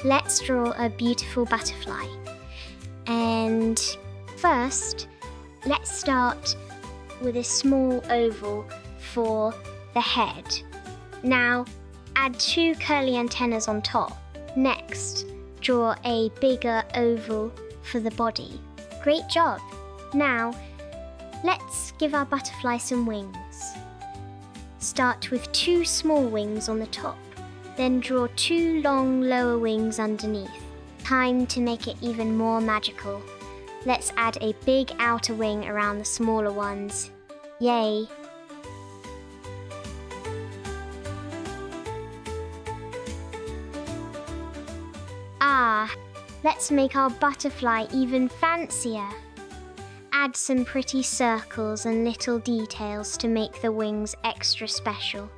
let's draw a beautiful butterfly. And first, let's start with a small oval for the head. Now, add 2 curly antennas on top. Next, draw a bigger oval for the body. Great job! Now, let's give our butterfly some wings. Start with 2 small wings on the top, then draw 2 long lower wings underneath. Time to make it even more magical. Let's add a big outer wing around the smaller ones. Yay! Let's make our butterfly even fancier. Add some pretty circles and little details to make the wings extra special.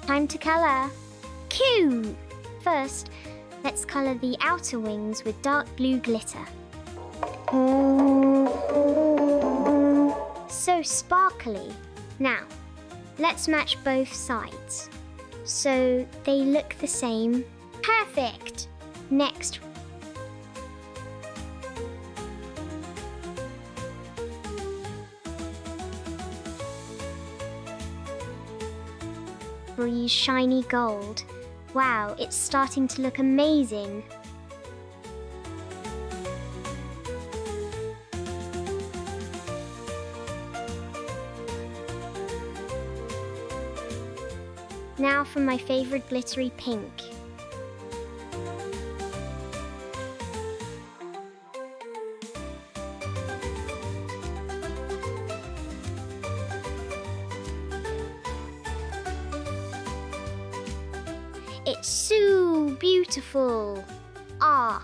Time to colour. Cute! First, let's colour the outer wings with dark blue glitter. So sparkly. Now, let's match both sides so they look the same. Perfect! Next, we'll use shiny gold. Wow, it's starting to look amazing. Now for my favourite glittery pink. It's so beautiful. Wow.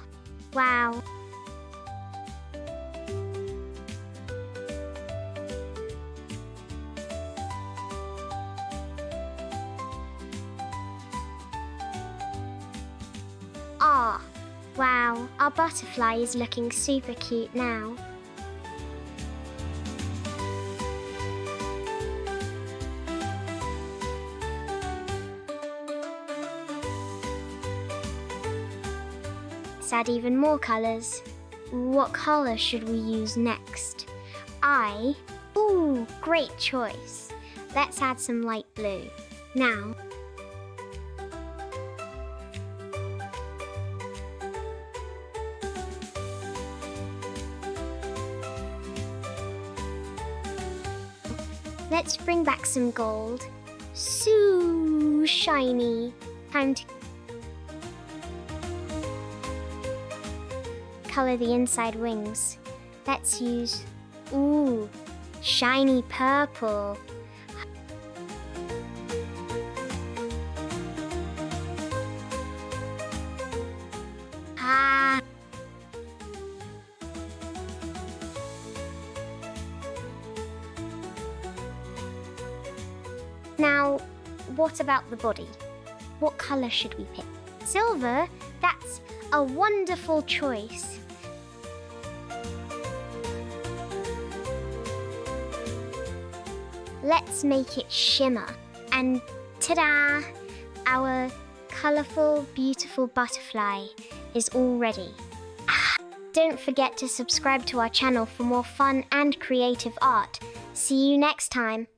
Wow, our butterfly is looking super cute now. Let's add even more colours. What colour should we use next? Ooh, great choice. Let's add some light blue. Now, let's bring back some gold. So shiny. Time to colour the inside wings. Let's use, shiny purple. Now, what about the body? What colour should we pick? Silver? That's a wonderful choice. Let's make it shimmer. And ta-da! Our colourful, beautiful butterfly is all ready. Don't forget to subscribe to our channel for more fun and creative art. See you next time.